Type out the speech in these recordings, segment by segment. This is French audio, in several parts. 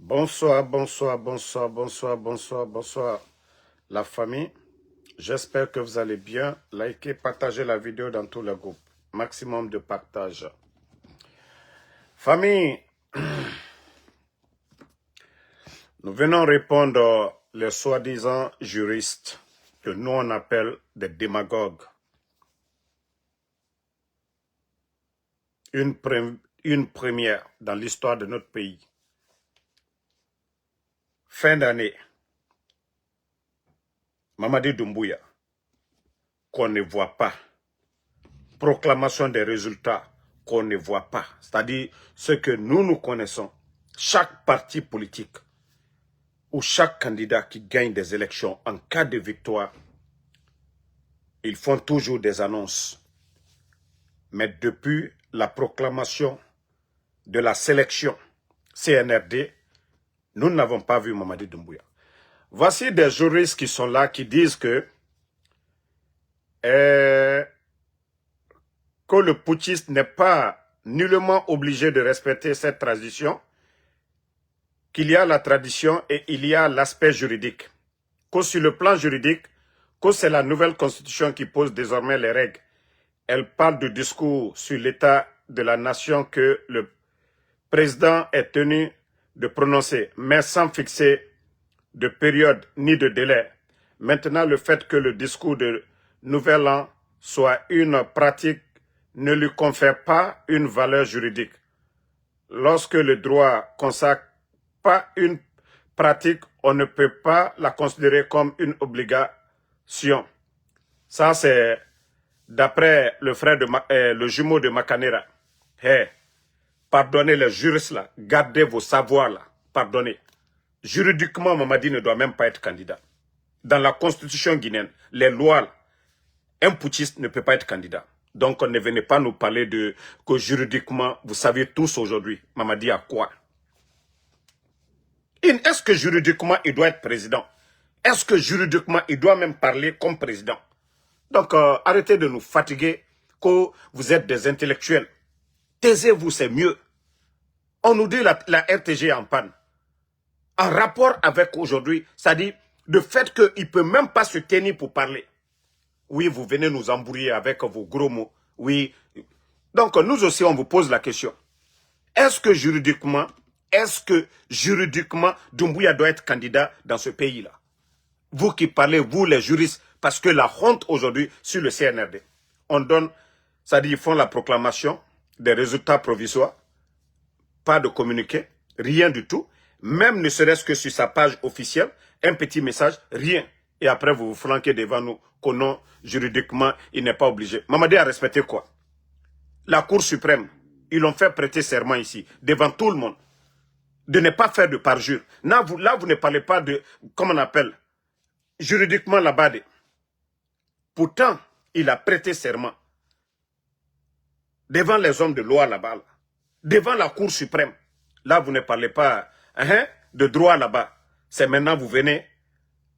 Bonsoir, bonsoir, bonsoir, bonsoir, bonsoir, bonsoir, la famille. J'espère que vous allez bien. Likez, partagez la vidéo dans tous les groupes. Maximum de partage. Famille, nous venons répondre les soi-disant juristes que nous on appelle des démagogues. Une première dans l'histoire de notre pays. Fin d'année, Mamadi Doumbouya, qu'on ne voit pas. Proclamation des résultats qu'on ne voit pas. C'est-à-dire ce que nous connaissons. Chaque parti politique ou chaque candidat qui gagne des élections en cas de victoire, ils font toujours des annonces. Mais depuis la proclamation de la sélection CNRD, nous n'avons pas vu Mamadi Doumbouya. Voici des juristes qui sont là, qui disent que le putschiste n'est pas nullement obligé de respecter cette tradition, qu'il y a la tradition et il y a l'aspect juridique. Que sur le plan juridique, que c'est la nouvelle constitution qui pose désormais les règles. Elle parle du discours sur l'état de la nation que le président est tenu de prononcer, mais sans fixer de période ni de délai. Maintenant, le fait que le discours de Nouvel An soit une pratique ne lui confère pas une valeur juridique. Lorsque le droit consacre pas une pratique, on ne peut pas la considérer comme une obligation. Ça, c'est d'après le frère de le jumeau de Makanera. Hey, pardonnez les juristes là, gardez vos savoirs là, pardonnez. Juridiquement, Mamadi ne doit même pas être candidat. Dans la constitution guinéenne, les lois, là, un putschiste ne peut pas être candidat. Donc, ne venez pas nous parler de que juridiquement, vous savez tous aujourd'hui, Mamadi a quoi? Est-ce que juridiquement, il doit être président? Est-ce que juridiquement, il doit même parler comme président? Donc, arrêtez de nous fatiguer, que vous êtes des intellectuels. Taisez-vous, c'est mieux. On nous dit la RTG est en panne. En rapport avec aujourd'hui, c'est-à-dire le fait qu'il ne peut même pas se tenir pour parler. Oui, vous venez nous embrouiller avec vos gros mots. Oui. Donc, nous aussi, on vous pose la question. Est-ce que juridiquement, Doumbouya doit être candidat dans ce pays-là? Vous qui parlez, vous les juristes, parce que la honte aujourd'hui sur le CNRD. On donne, c'est-à-dire ils font la proclamation des résultats provisoires, pas de communiqué, rien du tout, même ne serait-ce que sur sa page officielle, un petit message, rien. Et après vous vous flanquez devant nous, que non, juridiquement, il n'est pas obligé. Mamadi a respecté quoi? La Cour suprême, ils l'ont fait prêter serment ici, devant tout le monde, de ne pas faire de parjure. Là, vous ne parlez pas de, comment on appelle, juridiquement là-bas. Pourtant, il a prêté serment devant les hommes de loi là-bas, devant la Cour suprême. Là, vous ne parlez pas de droit là-bas. C'est maintenant vous venez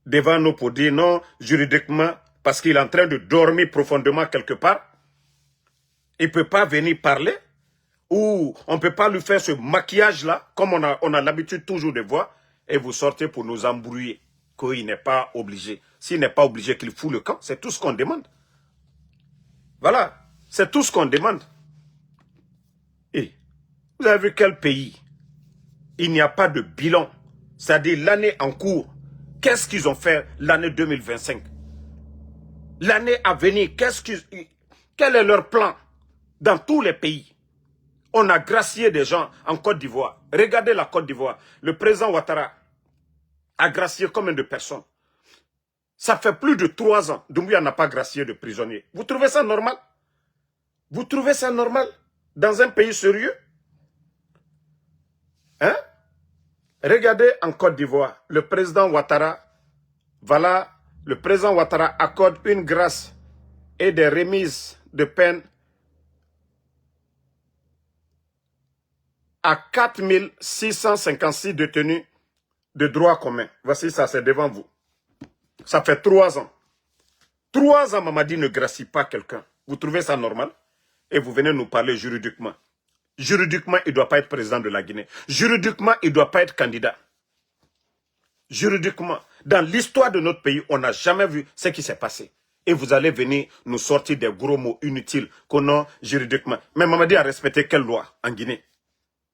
devant nous pour dire non, juridiquement, parce qu'il est en train de dormir profondément quelque part. Il ne peut pas venir parler. Ou on ne peut pas lui faire ce maquillage-là, comme on a l'habitude toujours de voir, et vous sortez pour nous embrouiller, qu'il n'est pas obligé. S'il n'est pas obligé qu'il fout le camp, c'est tout ce qu'on demande. Voilà, c'est tout ce qu'on demande. Et vous avez vu quel pays? Il n'y a pas de bilan. C'est-à-dire l'année en cours. Qu'est-ce qu'ils ont fait l'année 2025? L'année à venir, quel est leur plan dans tous les pays? On a gracié des gens en Côte d'Ivoire. Regardez la Côte d'Ivoire. Le président Ouattara a gracié combien de personnes? Ça fait plus de 3 ans. Doumbouya n'a pas gracié de prisonniers. Vous trouvez ça normal? Vous trouvez ça normal dans un pays sérieux? Hein? Regardez en Côte d'Ivoire. Le président Ouattara, voilà, le président Ouattara accorde une grâce et des remises de peine à 4656 détenus de droit commun. Voici ça, c'est devant vous. Ça fait 3 ans. 3 ans, Mamadi ne gracie pas quelqu'un. Vous trouvez ça normal? Et vous venez nous parler juridiquement. Juridiquement, il ne doit pas être président de la Guinée. Juridiquement, il ne doit pas être candidat. Juridiquement, dans l'histoire de notre pays, on n'a jamais vu ce qui s'est passé. Et vous allez venir nous sortir des gros mots inutiles qu'on a juridiquement. Mais Mamadi a respecté quelle loi en Guinée?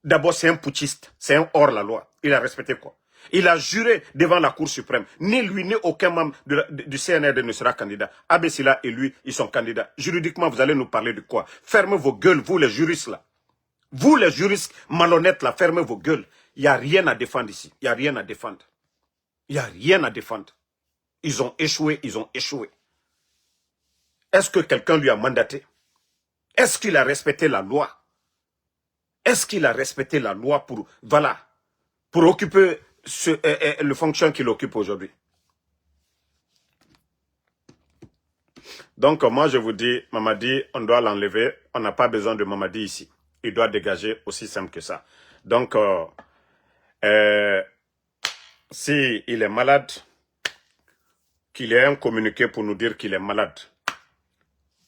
D'abord, c'est un putschiste, c'est un hors-la-loi. Il a respecté quoi? Il a juré devant la Cour suprême. Ni lui, ni aucun membre du CNRD ne sera candidat. Abessila et lui, ils sont candidats. Juridiquement, vous allez nous parler de quoi? Fermez vos gueules, vous les juristes là. Vous les juristes malhonnêtes là, fermez vos gueules. Il n'y a rien à défendre ici. Il n'y a rien à défendre. Il n'y a rien à défendre. Ils ont échoué, ils ont échoué. Est-ce que quelqu'un lui a mandaté? Est-ce qu'il a respecté la loi? Est-ce qu'il a respecté la loi pour, voilà, pour occuper le fonction qu'il occupe aujourd'hui? Donc, moi, je vous dis, Mamadi, on doit l'enlever. On n'a pas besoin de Mamadi ici. Il doit dégager, aussi simple que ça. Donc, si il est malade, qu'il ait un communiqué pour nous dire qu'il est malade.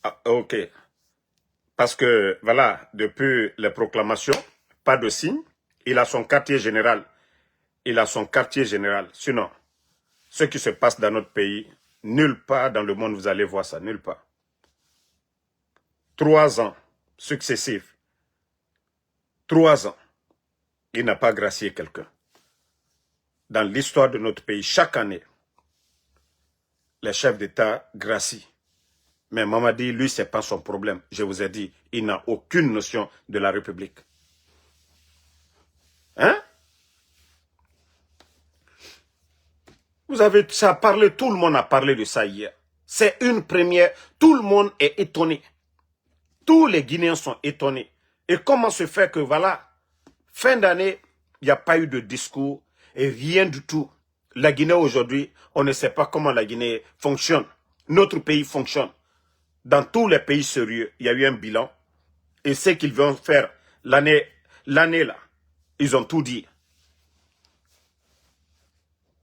Ah, ok. Parce que, voilà, depuis les proclamations, pas de signe. Il a son quartier général. Il a son quartier général. Sinon, ce qui se passe dans notre pays, nulle part dans le monde vous allez voir ça, nulle part. 3 ans successifs. 3 ans. Il n'a pas gracié quelqu'un. Dans l'histoire de notre pays, chaque année, les chefs d'État gracient. Mais Mamadi, lui, ce n'est pas son problème. Je vous ai dit, il n'a aucune notion de la République. Hein? Vous avez ça parlé, tout le monde a parlé de ça hier. C'est une première. Tout le monde est étonné. Tous les Guinéens sont étonnés. Et comment se fait que, voilà, fin d'année, il n'y a pas eu de discours et rien du tout. La Guinée aujourd'hui, on ne sait pas comment la Guinée fonctionne. Notre pays fonctionne. Dans tous les pays sérieux, il y a eu un bilan. Et ce qu'ils vont faire l'année là, ils ont tout dit.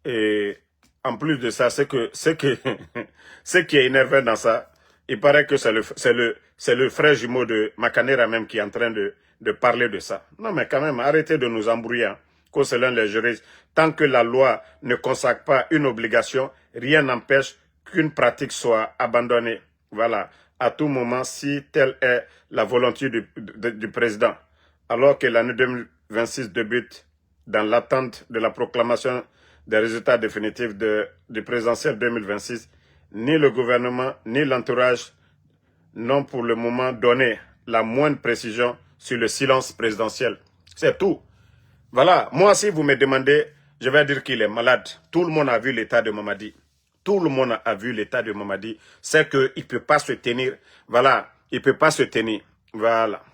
Et en plus de ça, ce qui est énervant dans ça, il paraît que c'est le frère jumeau de Makanera même qui est en train de parler de ça. Non mais quand même, arrêtez de nous embrouiller. Hein. Selon les juristes, tant que la loi ne consacre pas une obligation, rien n'empêche qu'une pratique soit abandonnée. Voilà, à tout moment, si telle est la volonté du président, alors que l'année 2026 débute dans l'attente de la proclamation des résultats définitifs du présidentiel 2026, ni le gouvernement, ni l'entourage n'ont pour le moment donné la moindre précision sur le silence présidentiel. C'est tout. Voilà, moi si vous me demandez, je vais dire qu'il est malade. Tout le monde a vu l'état de Mamadi. Tout le monde a vu l'état de Mamadi. C'est qu'il ne peut pas se tenir. Voilà, il ne peut pas se tenir. Voilà.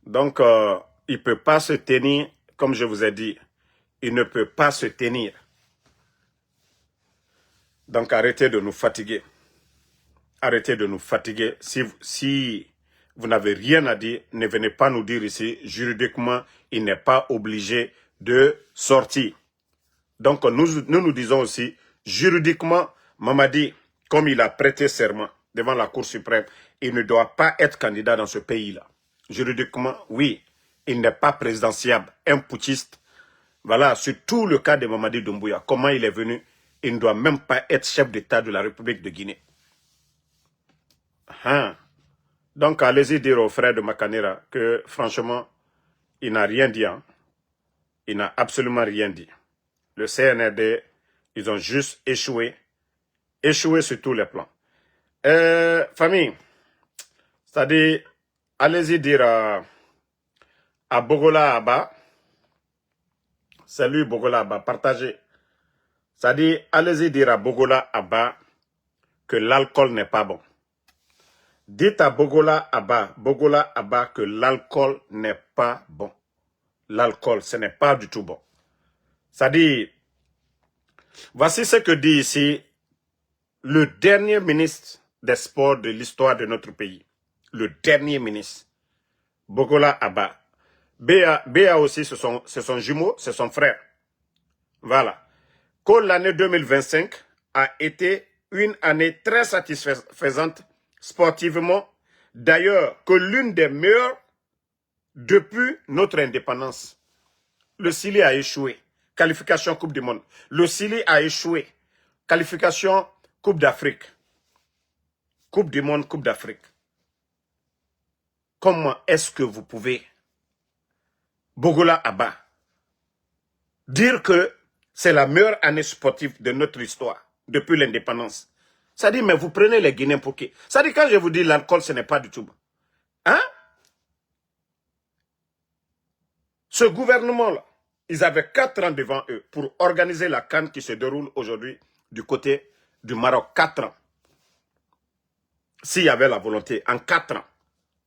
Donc, il ne peut pas se tenir, comme je vous ai dit. Il ne peut pas se tenir. Donc, arrêtez de nous fatiguer. Arrêtez de nous fatiguer. Si vous n'avez rien à dire, ne venez pas nous dire ici, juridiquement, il n'est pas obligé de sortir. Donc, nous disons aussi, juridiquement, Mamadi, comme il a prêté serment devant la Cour suprême, il ne doit pas être candidat dans ce pays-là. Juridiquement, oui, il n'est pas présidentiable, un putschiste. Voilà, sur tout le cas de Mamadi Doumbouya, comment il est venu, il ne doit même pas être chef d'État de la République de Guinée. Hein? Donc, allez-y dire au frère de Makanera que, franchement, il n'a rien dit. Hein? Il n'a absolument rien dit. Le CNRD, ils ont juste échoué. Échoué sur tous les plans. Famille, c'est-à-dire, allez-y dire à Bogola Abba, c'est lui Bogola Abba, partagez. C'est-à-dire, allez-y dire à Bogola Abba que l'alcool n'est pas bon. Dites à Bogola Abba que l'alcool n'est pas bon. L'alcool, ce n'est pas du tout bon. C'est-à-dire, voici ce que dit ici le dernier ministre des Sports de l'histoire de notre pays. Le dernier ministre. Bogola Abba. Béa aussi, c'est son jumeau, c'est son frère. Voilà. Que l'année 2025 a été une année très satisfaisante sportivement, d'ailleurs que l'une des meilleures depuis notre indépendance. Le Chili a échoué. Qualification Coupe du Monde. Le Chili a échoué. Qualification Coupe d'Afrique. Coupe du Monde, Coupe d'Afrique. Comment est-ce que vous pouvez, Bogola Abba, dire que c'est la meilleure année sportive de notre histoire depuis l'indépendance? Ça dit, mais vous prenez les Guinéens pour qui? Ça dit, quand je vous dis l'alcool, ce n'est pas du tout bon. Hein? Ce gouvernement-là, ils avaient 4 ans devant eux pour organiser la CAN qui se déroule aujourd'hui du côté du Maroc. 4 ans. S'il y avait la volonté, en 4 ans,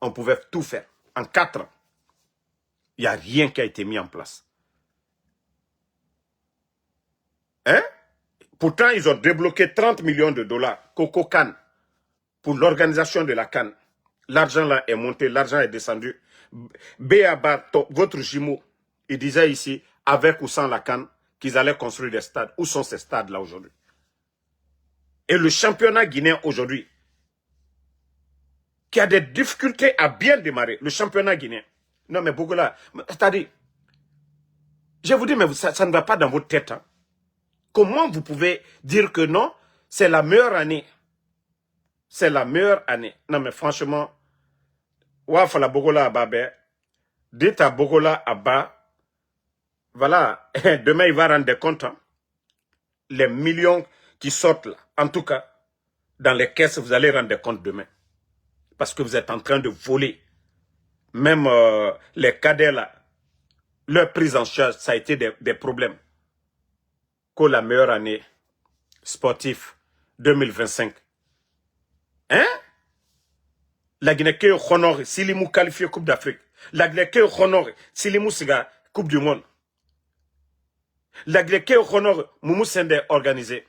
on pouvait tout faire. En 4 ans, il n'y a rien qui a été mis en place. Hein? Pourtant, ils ont débloqué 30 millions de dollars, Coco Can, pour l'organisation de la CAN. L'argent là est monté, l'argent est descendu. Béabar, votre jumeau, il disait ici, avec ou sans la CAN, qu'ils allaient construire des stades. Où sont ces stades là aujourd'hui? Et le championnat guinéen aujourd'hui, qui a des difficultés à bien démarrer, le championnat guinéen. Non mais Bogola, c'est-à-dire, je vous dis, mais ça ne va pas dans votre tête. Hein. Comment vous pouvez dire que non, c'est la meilleure année? C'est la meilleure année. Non mais franchement, Wafala Bogola Abba, dites à Bogola Abba, voilà, demain il va rendre des comptes. Hein. Les millions qui sortent là, en tout cas, dans les caisses, vous allez rendre des comptes demain. Parce que vous êtes en train de voler. Même les cadets là, leur prise en charge, ça a été des problèmes. Que la meilleure année sportive 2025. Hein? La Guinée qui honore Silimou qualifié Coupe d'Afrique. La Guinée qui honore Silimou Siga Coupe du Monde. La Guinée qui honore Moumou Sende organisé.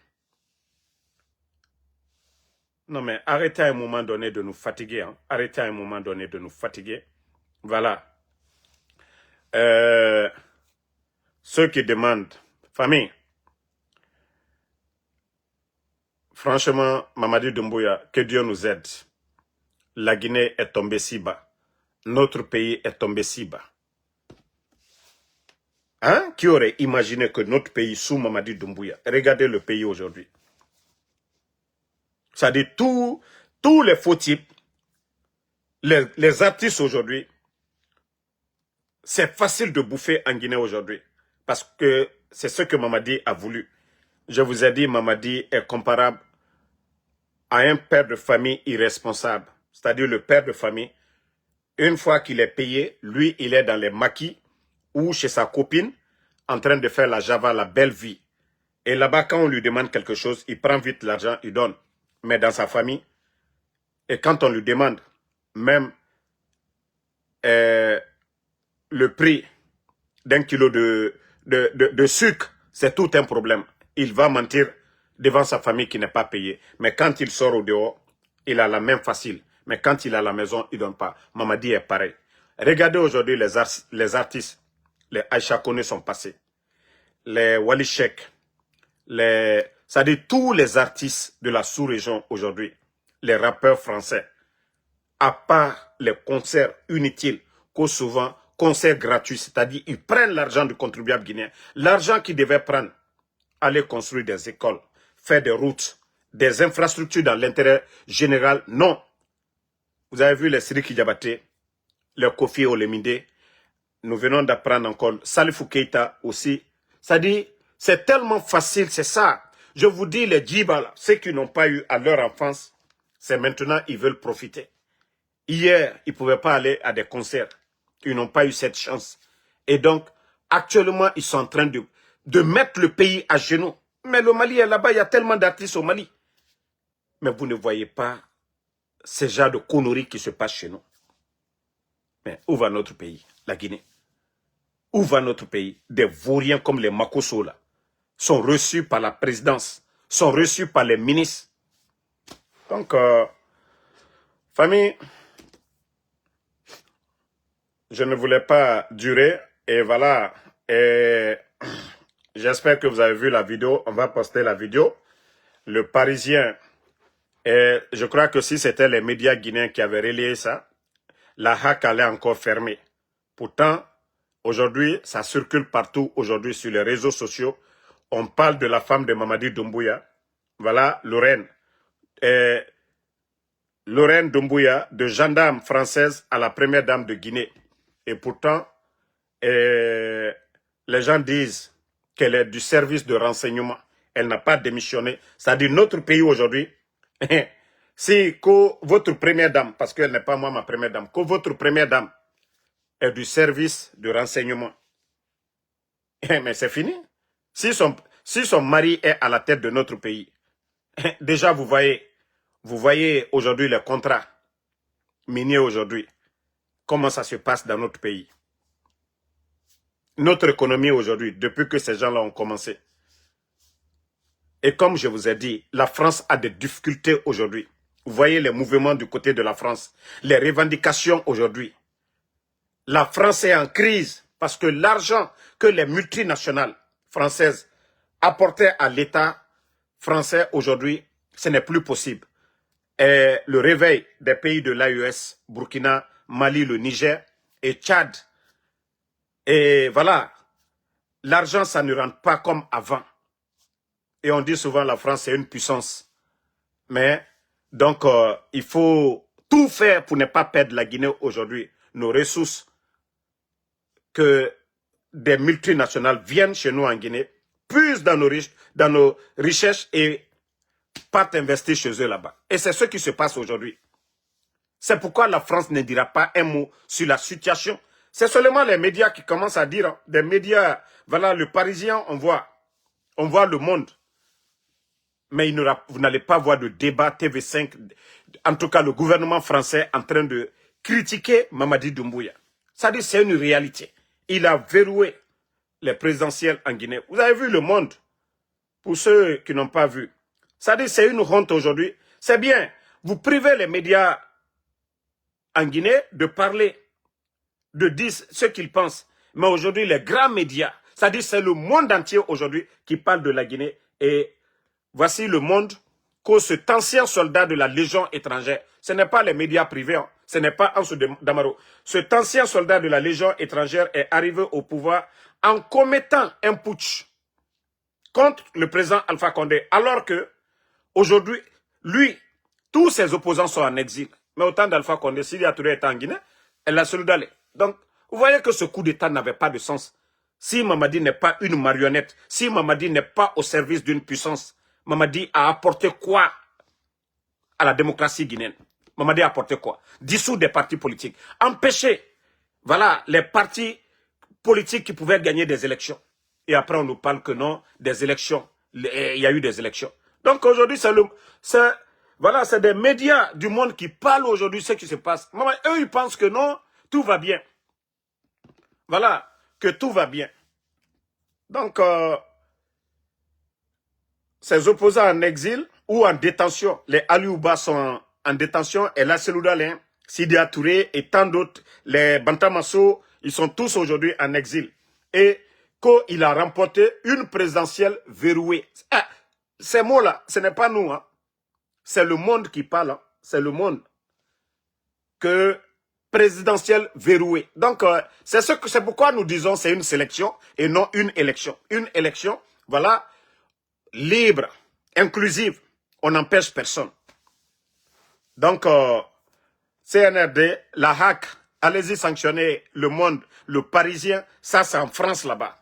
Non mais arrêtez à un moment donné de nous fatiguer. Hein. Arrêtez à un moment donné de nous fatiguer. Voilà. Ceux qui demandent, famille, franchement, Mamadi Doumbouya, que Dieu nous aide. La Guinée est tombée si bas. Notre pays est tombé si bas. Hein? Qui aurait imaginé que notre pays sous Mamadi Doumbouya, regardez le pays aujourd'hui. Ça dit tous les faux types, les artistes aujourd'hui, c'est facile de bouffer en Guinée aujourd'hui. Parce que c'est ce que Mamadi a voulu. Je vous ai dit, Mamadi est comparable à un père de famille irresponsable. C'est-à-dire le père de famille, une fois qu'il est payé, lui, il est dans les maquis ou chez sa copine, en train de faire la java, la belle vie. Et là-bas, quand on lui demande quelque chose, il prend vite l'argent, il donne. Mais dans sa famille, et quand on lui demande même le prix d'un kilo de sucre, c'est tout un problème. Il va mentir devant sa famille qui n'est pas payée. Mais quand il sort au dehors, il a la main facile. Mais quand il est à la maison, il ne donne pas. Mamadi est pareil. Regardez aujourd'hui les artistes. Les Aïcha Kone sont passés. Les Wali Sheikh. Ça dit tous les artistes de la sous-région aujourd'hui. Les rappeurs français. À part les concerts inutiles, qu'au souvent, concerts gratuits. C'est-à-dire ils prennent l'argent du contribuable guinéen. L'argent qu'ils devaient prendre, aller construire des écoles, faire des routes, des infrastructures dans l'intérêt général. Non. Vous avez vu les Siriki Diabaté, les Kofi Olemide. Nous venons d'apprendre encore Salifou Keita aussi. Ça dit, c'est tellement facile, c'est ça. Je vous dis, les Djiba, ceux qui n'ont pas eu à leur enfance, c'est maintenant, ils veulent profiter. Hier, ils ne pouvaient pas aller à des concerts. Ils n'ont pas eu cette chance. Et donc, actuellement, ils sont en train de mettre le pays à genoux. Mais le Mali est là-bas, il y a tellement d'artistes au Mali. Mais vous ne voyez pas ce genre de conneries qui se passent chez nous. Mais où va notre pays, la Guinée? Où va notre pays? Des vauriens comme les Makosso là sont reçus par la présidence, sont reçus par les ministres. Donc, famille, je ne voulais pas durer. Et voilà. Et j'espère que vous avez vu la vidéo. On va poster la vidéo. Le Parisien Et je crois que si c'était les médias guinéens qui avaient relayé ça, la hack allait encore fermer. Pourtant, aujourd'hui, ça circule partout aujourd'hui sur les réseaux sociaux. On parle de la femme de Mamadi Doumbouya. Voilà, Lorraine. Et Lorraine Doumbouya, de gendarme française à la première dame de Guinée. Et pourtant, les gens disent qu'elle est du service de renseignement. Elle n'a pas démissionné. C'est-à-dire notre pays aujourd'hui, si votre première dame, parce qu'elle n'est pas moi ma première dame, que votre première dame est du service de renseignement, mais c'est fini. Si son mari est à la tête de notre pays, déjà vous voyez aujourd'hui les contrats miniers aujourd'hui, comment ça se passe dans notre pays. Notre économie aujourd'hui, depuis que ces gens-là ont commencé. Et comme je vous ai dit, la France a des difficultés aujourd'hui. Vous voyez les mouvements du côté de la France, les revendications aujourd'hui. La France est en crise parce que l'argent que les multinationales françaises apportaient à l'État français aujourd'hui, ce n'est plus possible. Et le réveil des pays de l'AES, Burkina, Mali, le Niger et Tchad. Et voilà, l'argent, ça ne rentre pas comme avant. Et on dit souvent la France est une puissance. Mais, donc, il faut tout faire pour ne pas perdre la Guinée aujourd'hui. Nos ressources, que des multinationales viennent chez nous en Guinée, puisent dans nos richesses et partent investir chez eux là-bas. Et c'est ce qui se passe aujourd'hui. C'est pourquoi la France ne dira pas un mot sur la situation. C'est seulement les médias qui commencent à dire, hein, des médias, voilà, le Parisien, on voit Le Monde. Mais vous n'allez pas voir de débat TV5, en tout cas le gouvernement français en train de critiquer Mamadi Doumbouya. Ça dit, c'est une réalité. Il a verrouillé les présidentielles en Guinée. Vous avez vu Le Monde, pour ceux qui n'ont pas vu. Ça dit, c'est une honte aujourd'hui. C'est bien, vous privez les médias en Guinée de parler, de dire ce qu'ils pensent. Mais aujourd'hui, les grands médias, ça dit, c'est le monde entier aujourd'hui qui parle de la Guinée. Et voici Le Monde, que cet ancien soldat de la Légion étrangère, ce n'est pas les médias privés, hein, ce n'est pas Ansou Damaro. Cet ancien soldat de la Légion étrangère est arrivé au pouvoir en commettant un putsch contre le président Alpha Condé, alors que aujourd'hui, lui, tous ses opposants sont en exil. Mais au temps d'Alpha Condé, Sidi Touré était en Guinée, elle a celui d'aller. Donc, vous voyez que ce coup d'État n'avait pas de sens. Si Mamadi n'est pas une marionnette, si Mamadi n'est pas au service d'une puissance, Mamadi a apporté quoi à la démocratie guinéenne? Mamadi a apporté quoi? Dissoudre des partis politiques. Empêcher, voilà, les partis politiques qui pouvaient gagner des élections. Et après, on nous parle que non, des élections. Il y a eu des élections. Donc aujourd'hui, c'est des médias du monde qui parlent aujourd'hui de ce qui se passe. Eux, ils pensent que non, tout va bien. Voilà, que tout va bien. Donc, ces opposants en exil ou en détention, les Aliouba sont en détention, et la Seloudalin, Sidia Touré et tant d'autres, les Bantamasso, ils sont tous aujourd'hui en exil. Et qu'il a remporté une présidentielle verrouillée. Ah, ces mots-là, ce n'est pas nous, hein. C'est Le Monde qui parle, hein. C'est Le Monde. Que présidentielle verrouillée. Donc, c'est pourquoi nous disons c'est une sélection et non une élection. Une élection, voilà, libre, inclusive, on n'empêche personne. Donc, CNRD, la hack, allez-y sanctionner Le Monde, le Parisien, ça c'est en France là-bas.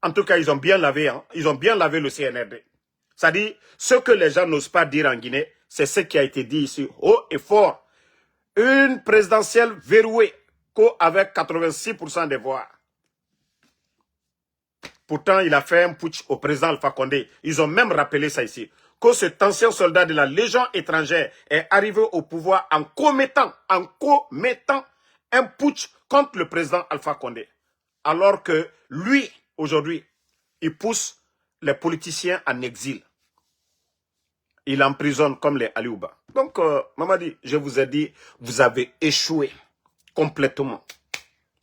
En tout cas, ils ont bien lavé, hein, ils ont bien lavé le CNRD. C'est-à-dire, ce que les gens n'osent pas dire en Guinée, c'est ce qui a été dit ici, haut et fort. Une présidentielle verrouillée, avec 86% des voix. Pourtant, il a fait un putsch au président Alpha Condé. Ils ont même rappelé ça ici. Que cet ancien soldat de la Légion étrangère est arrivé au pouvoir en commettant un putsch contre le président Alpha Condé. Alors que lui, aujourd'hui, il pousse les politiciens en exil. Il emprisonne comme les Aliouba. Donc, Mamadi, je vous ai dit, vous avez échoué complètement.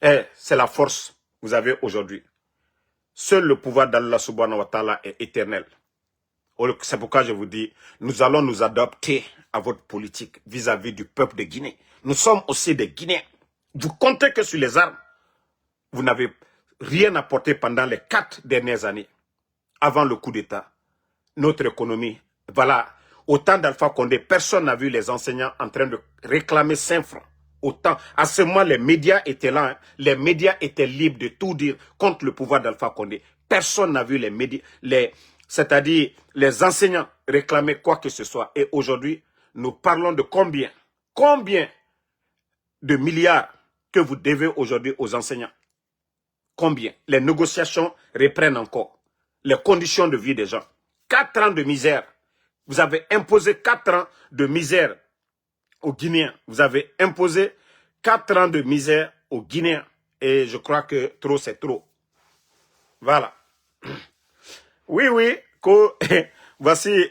Et c'est la force que vous avez aujourd'hui. Seul le pouvoir d'Allah subhanahu wa ta'ala est éternel. C'est pourquoi je vous dis, nous allons nous adapter à votre politique vis-à-vis du peuple de Guinée. Nous sommes aussi des Guinéens. Vous comptez que sur les armes. Vous n'avez rien apporté pendant les 4 dernières années, avant le coup d'État. Notre économie, voilà, au temps d'Alpha Condé, personne n'a vu les enseignants en train de réclamer 5 francs. Autant, à ce moment, les médias étaient là, hein. Les médias étaient libres de tout dire contre le pouvoir d'Alpha Condé. Personne n'a vu les médias, c'est-à-dire les enseignants réclamer quoi que ce soit. Et aujourd'hui, nous parlons de combien de milliards que vous devez aujourd'hui aux enseignants. Combien? Les négociations reprennent encore. Les conditions de vie des gens. 4 ans de misère. Vous avez imposé 4 ans de misère aux Guinéens. Vous avez imposé 4 ans de misère aux Guinéens. Et je crois que trop, c'est trop. Voilà. Oui, voici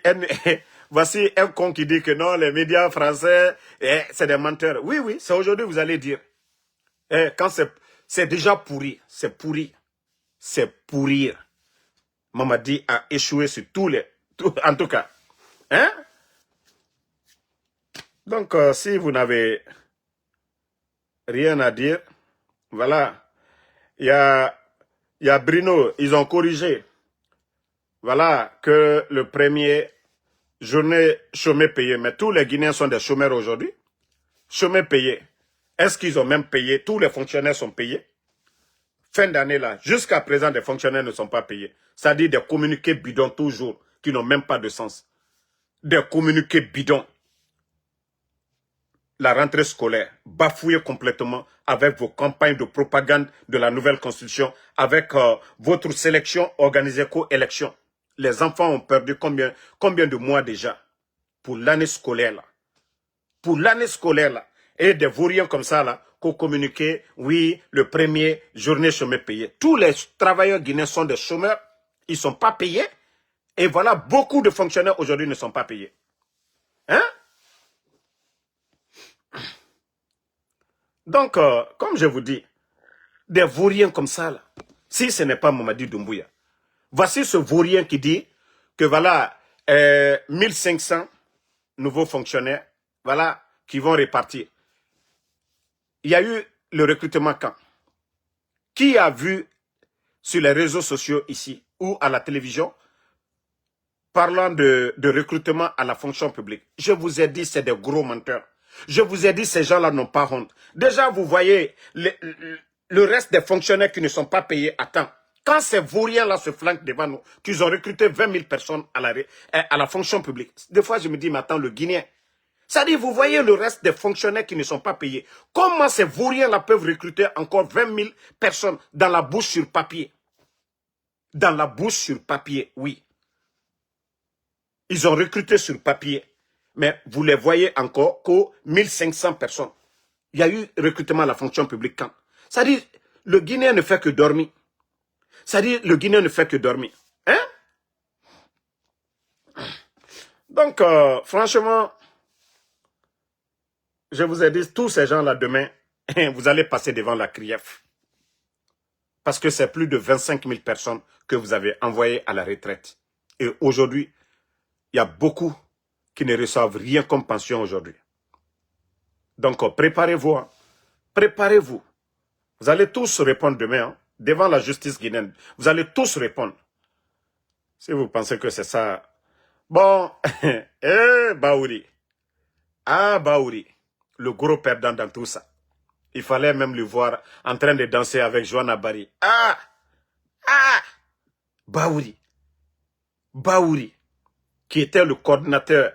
un con qui dit que non, les médias français, c'est des menteurs. Oui, c'est aujourd'hui vous allez dire. Quand c'est déjà pourri, c'est pourri. C'est pourrir. Mamadi a échoué sur en tout cas. Hein? Donc, si vous n'avez rien à dire, voilà. Il y a Bruno, ils ont corrigé. Voilà, que le premier journée chômé payé. Mais tous les Guinéens sont des chômeurs aujourd'hui. Chômé payé. Est-ce qu'ils ont même payé? Tous les fonctionnaires sont payés. Fin d'année là, jusqu'à présent, des fonctionnaires ne sont pas payés. C'est-à-dire des communiqués bidons toujours, qui n'ont même pas de sens. Des communiqués bidons. La rentrée scolaire, bafouée complètement avec vos campagnes de propagande de la nouvelle constitution, avec votre sélection organisée co-élection. Les enfants ont perdu combien de mois déjà pour l'année scolaire là. Pour l'année scolaire là. Et des vauriens comme ça là, qu'on communiquait, oui, le premier journée chômé payé. Tous les travailleurs guinéens sont des chômeurs, ils ne sont pas payés. Et voilà, beaucoup de fonctionnaires aujourd'hui ne sont pas payés. Hein? Donc, comme je vous dis, des vauriens comme ça, là, si ce n'est pas Mamadi Doumbouya, voici ce vaurien qui dit que voilà, 1500 nouveaux fonctionnaires, voilà, qui vont répartir. Il y a eu le recrutement quand? Qui a vu sur les réseaux sociaux ici ou à la télévision parlant de recrutement à la fonction publique? Je vous ai dit, c'est des gros menteurs. Je vous ai dit, ces gens-là n'ont pas honte. Déjà, vous voyez le reste des fonctionnaires qui ne sont pas payés à temps. Quand ces vauriens-là se flanquent devant nous, qu'ils ont recruté 20 000 personnes à la fonction publique. Des fois, je me dis, mais attends, le Guinéen. C'est-à-dire, vous voyez le reste des fonctionnaires qui ne sont pas payés. Comment ces vauriens-là peuvent recruter encore 20 000 personnes dans la bouche sur papier? Dans la bouche sur papier, oui. Ils ont recruté sur papier. Mais vous les voyez encore qu'aux 1500 personnes. Il y a eu recrutement à la fonction publique quand? C'est-à-dire, le Guinéen ne fait que dormir. C'est-à-dire, le Guinéen ne fait que dormir. Hein? Donc, franchement, je vous ai dit, tous ces gens-là, demain, vous allez passer devant la CRIEF. Parce que c'est plus de 25 000 personnes que vous avez envoyées à la retraite. Et aujourd'hui, il y a beaucoup qui ne reçoivent rien comme pension aujourd'hui. Donc, préparez-vous. Hein. Préparez-vous. Vous allez tous répondre demain, hein, devant la justice guinéenne. Vous allez tous répondre. Si vous pensez que c'est ça. Bon, Baouri. Ah, Baouri. Le gros perdant dans tout ça. Il fallait même le voir en train de danser avec Joanna Bari. Baouri. Baouri, qui était le coordinateur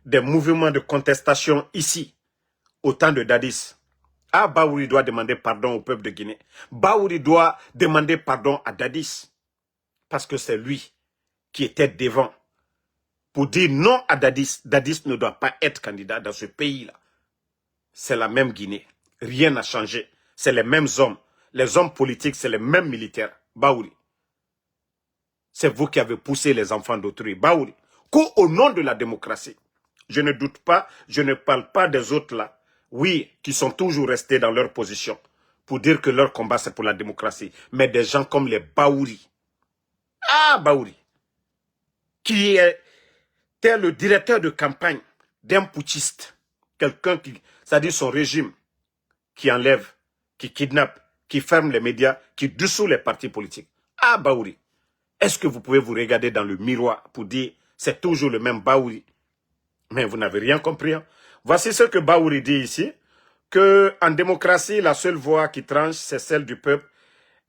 des mouvements de contestation ici, au temps de Dadis. Baouri doit demander pardon au peuple de Guinée. Baouri doit demander pardon à Dadis. Parce que c'est lui qui était devant pour dire non à Dadis. Dadis ne doit pas être candidat dans ce pays-là. C'est la même Guinée. Rien n'a changé. C'est les mêmes hommes. Les hommes politiques, c'est les mêmes militaires. Baouri. C'est vous qui avez poussé les enfants d'autrui. Baouri. Qu'au nom de la démocratie. Je ne doute pas, je ne parle pas des autres là. Oui, qui sont toujours restés dans leur position. Pour dire que leur combat c'est pour la démocratie. Mais des gens comme les Baouri. Baouri. Qui était le directeur de campagne d'un putschiste, quelqu'un qui, c'est-à-dire son régime, qui enlève, qui kidnappe, qui ferme les médias, qui dissout les partis politiques. Ah, Baouri, est-ce que vous pouvez vous regarder dans le miroir pour dire c'est toujours le même Baouri? Mais vous n'avez rien compris. Hein? Voici ce que Baouri dit ici, que en démocratie, la seule voix qui tranche, c'est celle du peuple.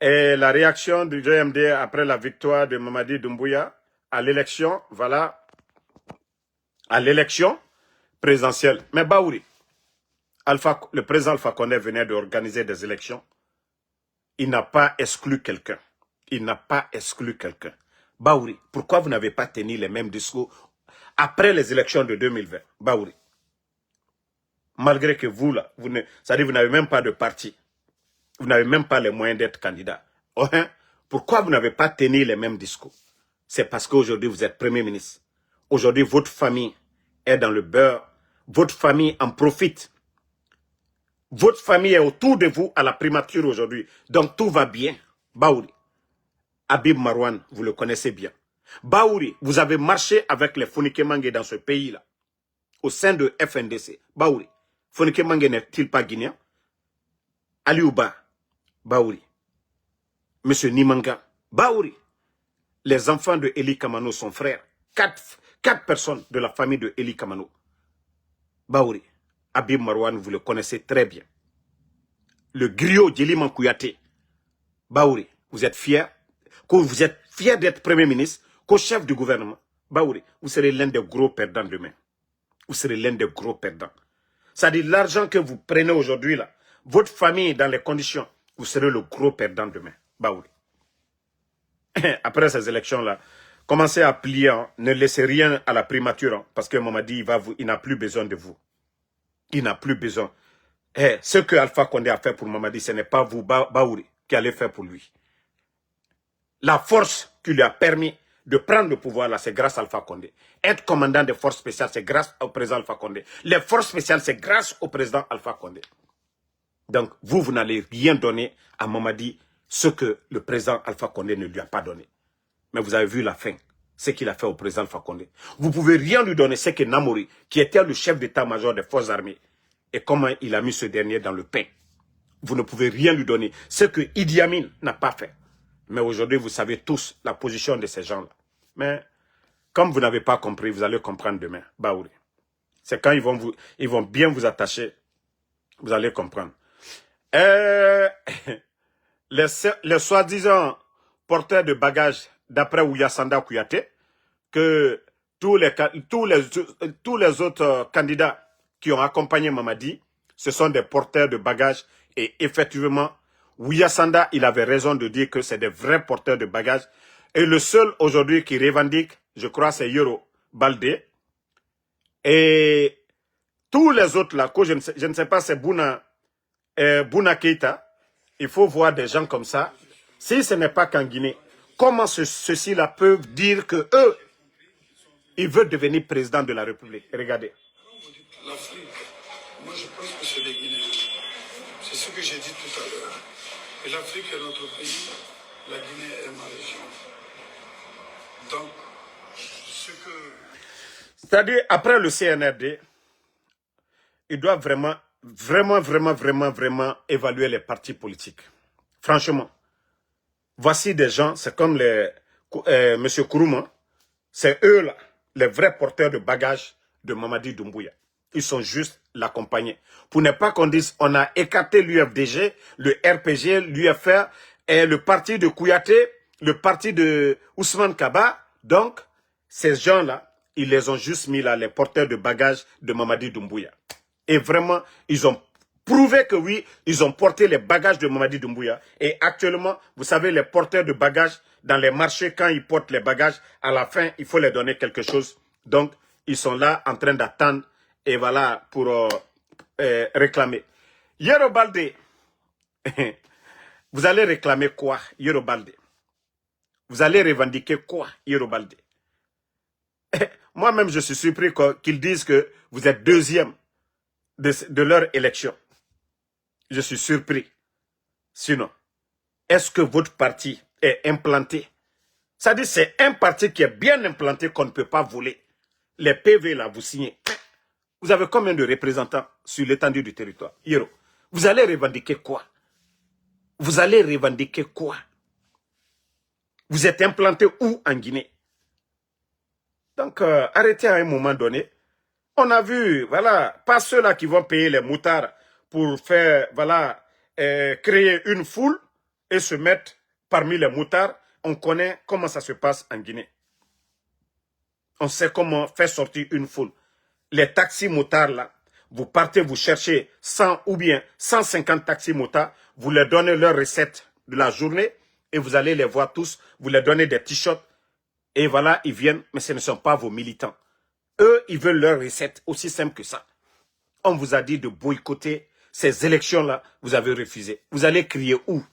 Et la réaction du GMD après la victoire de Mamadi Doumbouya à l'élection, voilà, à l'élection présidentielle. Mais Baouri, le président Alpha Condé venait d'organiser des élections. Il n'a pas exclu quelqu'un. Il n'a pas exclu quelqu'un. Baouri, pourquoi vous n'avez pas tenu les mêmes discours après les élections de 2020? Baouri. Malgré que vous, là, c'est-à-dire vous n'avez même pas de parti. Vous n'avez même pas les moyens d'être candidat. Oh, hein? Pourquoi vous n'avez pas tenu les mêmes discours? C'est parce qu'aujourd'hui, vous êtes Premier ministre. Aujourd'hui, votre famille est dans le beurre. Votre famille en profite. Votre famille est autour de vous à la primature aujourd'hui. Donc, tout va bien. Baouri. Habib Marouane, vous le connaissez bien. Baouri, vous avez marché avec les Fonike Mangue dans ce pays-là. Au sein de FNDC. Baouri. Fonike Mangue n'est-il pas guinéen? Aliouba. Baouri. Monsieur Nimanga. Baouri. Les enfants de Eli Kamano, son frère. Quatre personnes de la famille de Eli Kamano. Baouri. Habib Marouane, vous le connaissez très bien. Le griot Djeliman Kouyaté. Baouri, vous êtes fier d'être Premier ministre, co-chef du gouvernement. Baouri, vous serez l'un des gros perdants demain. Vous serez l'un des gros perdants. C'est-à-dire l'argent que vous prenez aujourd'hui, là, votre famille dans les conditions, vous serez le gros perdant demain. Baouri. Après ces élections-là, commencez à plier, hein, ne laissez rien à la primature, hein, parce que Mamadi, il n'a plus besoin de vous. Il n'a plus besoin. Ce que Alpha Condé a fait pour Mamadi, ce n'est pas vous, Baouri, qui allez faire pour lui. La force qui lui a permis de prendre le pouvoir, là, c'est grâce à Alpha Condé. Être commandant des forces spéciales, c'est grâce au président Alpha Condé. Les forces spéciales, c'est grâce au président Alpha Condé. Donc, vous n'allez rien donner à Mamadi, ce que le président Alpha Condé ne lui a pas donné. Mais vous avez vu la fin, ce qu'il a fait au président Alpha Condé. Vous ne pouvez rien lui donner, ce que Namori, qui était le chef d'état-major des forces armées, et comment il a mis ce dernier dans le pain. Vous ne pouvez rien lui donner, ce que Idi Amin n'a pas fait. Mais aujourd'hui, vous savez tous la position de ces gens-là. Mais, comme vous n'avez pas compris, vous allez comprendre demain. Baouri. C'est quand ils vont bien vous attacher, vous allez comprendre. Les soi-disant porteurs de bagages, d'après Ouyasanda Kouyaté, que tous les autres candidats qui ont accompagné Mamadi, ce sont des porteurs de bagages. Et effectivement, Ouyasanda, il avait raison de dire que c'est des vrais porteurs de bagages. Et le seul aujourd'hui qui revendique, je crois, c'est Yoro Baldé. Et tous les autres là, que je ne sais pas, c'est Bouna Keita. Il faut voir des gens comme ça. Si ce n'est pas qu'en Guinée, comment ceux-ci-là peuvent dire que eux, ils veulent devenir président de la République? Regardez. L'Afrique, moi je pense que c'est les Guinéens. C'est ce que j'ai dit tout à l'heure. Et l'Afrique est notre pays, la Guinée est ma région. Donc, ce que... C'est-à-dire, après le CNRD, ils doivent vraiment évaluer les partis politiques. Franchement, voici des gens, c'est comme M. Kourouma, c'est eux là, les vrais porteurs de bagages de Mamadi Doumbouya. Ils sont juste l'accompagner. Pour ne pas qu'on dise, on a écarté l'UFDG, le RPG, l'UFR, et le parti de Kouyaté, le parti de Ousmane Kaba. Donc, ces gens-là, ils les ont juste mis là, les porteurs de bagages de Mamadi Doumbouya. Et vraiment, ils ont prouvé que oui, ils ont porté les bagages de Mamadi Doumbouya. Et actuellement, vous savez, les porteurs de bagages, dans les marchés, quand ils portent les bagages, à la fin, il faut les donner quelque chose. Donc, ils sont là en train d'attendre. Et voilà, pour réclamer. Yoro Baldé, vous allez réclamer quoi, Yoro Baldé? Vous allez revendiquer quoi, Yoro Baldé? Moi-même, je suis surpris qu'ils disent que vous êtes deuxième de leur élection. Je suis surpris. Sinon, est-ce que votre parti est implanté? Ça dit, c'est un parti qui est bien implanté qu'on ne peut pas voler. Les PV, là, vous signez. Vous avez combien de représentants sur l'étendue du territoire? Yero, vous allez revendiquer quoi? Vous allez revendiquer quoi? Vous êtes implanté où en Guinée? Donc, arrêtez à un moment donné. On a vu, voilà, pas ceux-là qui vont payer les moutards pour faire, voilà, créer une foule et se mettre parmi les moutards. On connaît comment ça se passe en Guinée. On sait comment faire sortir une foule. Les taxis motards là, vous partez, vous cherchez 100 ou bien 150 taxis motards, vous leur donnez leur recette de la journée et vous allez les voir tous, vous leur donnez des t-shirts et voilà, ils viennent, mais ce ne sont pas vos militants. Eux, ils veulent leur recette, aussi simple que ça. On vous a dit de boycotter ces élections-là, vous avez refusé. Vous allez crier où?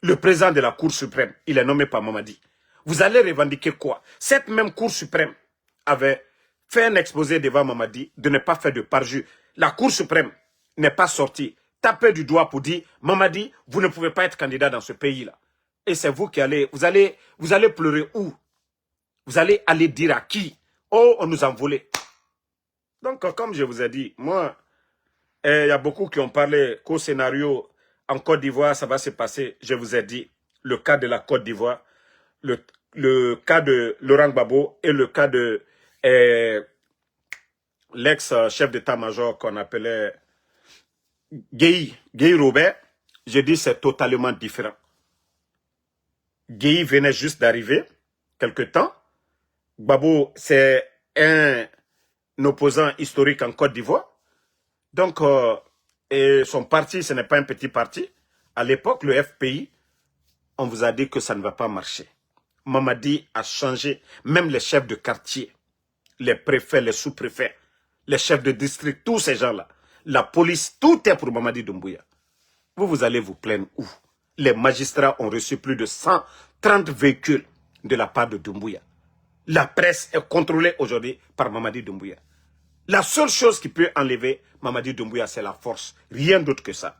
Le président de la Cour suprême, il est nommé par Mamadi. Vous allez revendiquer quoi? Cette même Cour suprême avait fait un exposé devant Mamadi de ne pas faire de parjure. La Cour suprême n'est pas sortie, tapez du doigt pour dire, Mamadi, vous ne pouvez pas être candidat dans ce pays-là. Et c'est vous qui allez, vous allez pleurer où? Vous allez aller dire à qui? Oh, on nous a volé. Donc, comme je vous ai dit, moi, il y a beaucoup qui ont parlé qu'au scénario en Côte d'Ivoire, ça va se passer. Je vous ai dit, le cas de la Côte d'Ivoire, le cas de Laurent Gbagbo et le cas de l'ex-chef d'état-major qu'on appelait Guy Robert, je dis c'est totalement différent. Guy venait juste d'arriver, quelque temps. Gbagbo, c'est un opposant historique en Côte d'Ivoire. Donc, et son parti, ce n'est pas un petit parti. À l'époque, le FPI, on vous a dit que ça ne va pas marcher. Mamadi a changé, même les chefs de quartier, les préfets, les sous-préfets, les chefs de district, tous ces gens-là. La police, tout est pour Mamadi Doumbouya. Vous allez vous plaindre où? Les magistrats ont reçu plus de 130 véhicules de la part de Doumbouya. La presse est contrôlée aujourd'hui par Mamadi Doumbouya. La seule chose qui peut enlever Mamadi Doumbouya, c'est la force. Rien d'autre que ça.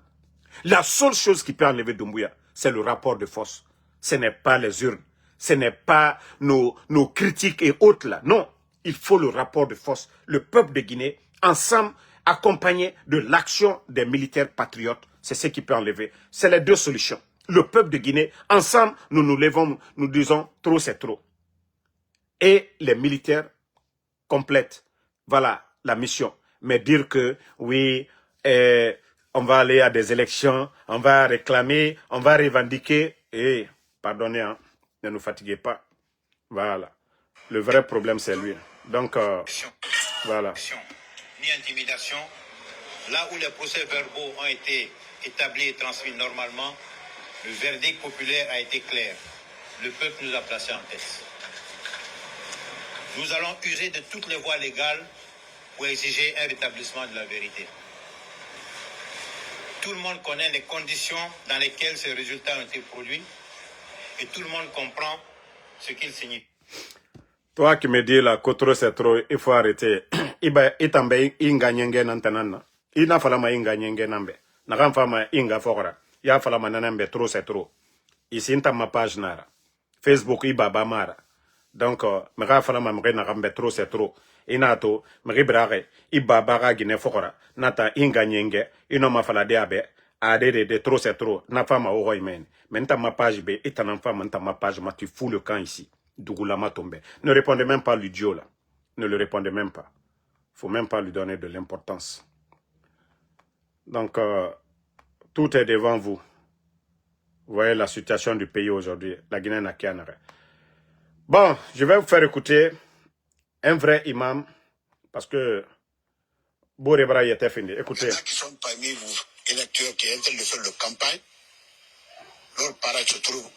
La seule chose qui peut enlever Doumbouya, c'est le rapport de force. Ce n'est pas les urnes. Ce n'est pas nos critiques et autres là. Non, il faut le rapport de force. Le peuple de Guinée, ensemble, accompagné de l'action des militaires patriotes, c'est ce qui peut enlever. C'est les deux solutions. Le peuple de Guinée, ensemble, nous nous levons, nous disons trop c'est trop. Et les militaires complètent, voilà, la mission. Mais dire que, oui, on va aller à des élections, on va réclamer, on va revendiquer, et, pardonnez, hein, ne nous fatiguez pas. Voilà. Le vrai problème, c'est lui. Donc, voilà. Ni intimidation. Là où les procès-verbaux ont été établis et transmis normalement, le verdict populaire a été clair. Le peuple nous a placés en tête. Nous allons user de toutes les voies légales pour exiger un rétablissement de la vérité. Tout le monde connaît les conditions dans lesquelles ces résultats ont été produits et tout le monde comprend ce qu'ils signifient. Toi qui me dis la côte c'est trop, il faut arrêter. Itambe inganyenge nantanana. Ina falama inganyenge nambe. Nakam fama inga fokora. Ya falama nanambe trop c'est trop. Ici inta ma page nara. Facebook ibaba mara. Donc, mega falama mge nakambe trop c'est trop. Inato mge brare ibaba ga gine fokora. Nata inganyenge ino ma fala de abe. Ade de trop c'est trop. Na fama o roimen. Mais nta ma page be itanan fama nta ma page ma tu fous le camp ici. Dougoulama tombé. Ne répondez même pas à l'idiot là. Ne le répondez même pas. Faut même pas lui donner de l'importance. Donc, tout est devant vous. Vous voyez la situation du pays aujourd'hui. La Guinée n'a qu'un arrêt. Bon, je vais vous faire écouter un vrai imam. Parce que Bourébra y était fini. Écoutez. Il y en a qui sont parmi vous, électeurs qui ont de faire de campagne. Leurs parents se trouvent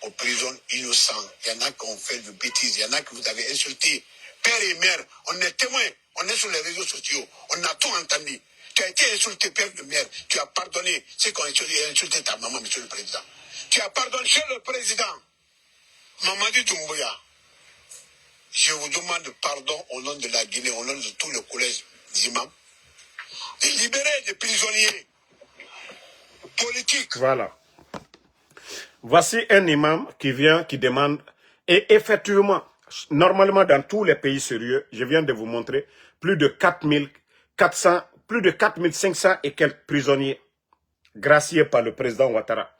aux prisons innocents. Il y en a qui ont fait de bêtises. Il y en a que vous avez insulté. Père et mère, on est témoins. On est sur les réseaux sociaux. On a tout entendu. Tu as été insulté, père de mère. Tu as pardonné ceux qui ont insulté ta maman, monsieur le président. Tu as pardonné, monsieur le président. Mamadi Doumbouya. Je vous demande pardon au nom de la Guinée, au nom de tout le collège d'imams. De libérer des prisonniers politiques. Voilà. Voici un imam qui vient, qui demande, et effectivement, normalement dans tous les pays sérieux, je viens de vous montrer, plus de 4400, plus de 4500 et quelques prisonniers graciés par le président Ouattara.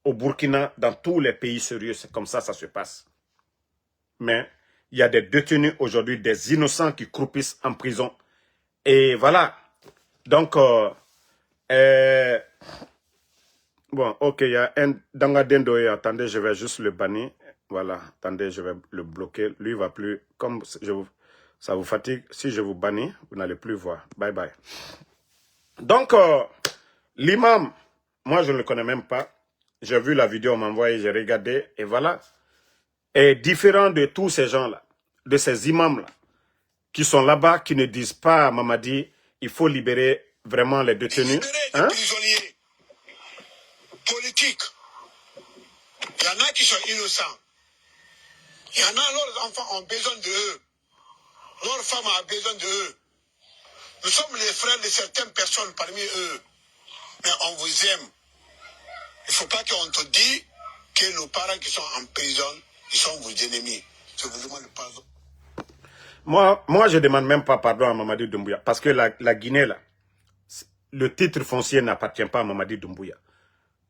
Au Burkina, dans tous les pays sérieux, c'est comme ça se passe. Mais il y a des détenus aujourd'hui, des innocents qui croupissent en prison. Et voilà. Donc, bon, ok, il y a un Dangadendoye, attendez, je vais juste le bannir. Voilà, attendez, je vais le bloquer. Lui, il va plus, comme ça vous fatigue, si je vous bannis, vous n'allez plus voir. Bye bye. Donc, l'imam, moi je ne le connais même pas. J'ai vu la vidéo, on m'a envoyé, j'ai regardé, et voilà. Et différent de tous ces gens-là, de ces imams-là, qui sont là-bas, qui ne disent pas à Mamadi, il faut libérer vraiment les détenus. Libérer les prisonniers politiques. Il y en a qui sont innocents. Il y en a, leurs enfants ont besoin d'eux. Leurs femmes ont besoin d'eux. Nous sommes les frères de certaines personnes parmi eux. Mais on vous aime. Il ne faut pas qu'on te dise que nos parents qui sont en prison, ils sont vos ennemis. Je vous demande pardon. Moi, je ne demande même pas pardon à Mamadi Doumbouya. Parce que la Guinée, là, le titre foncier n'appartient pas à Mamadi Doumbouya.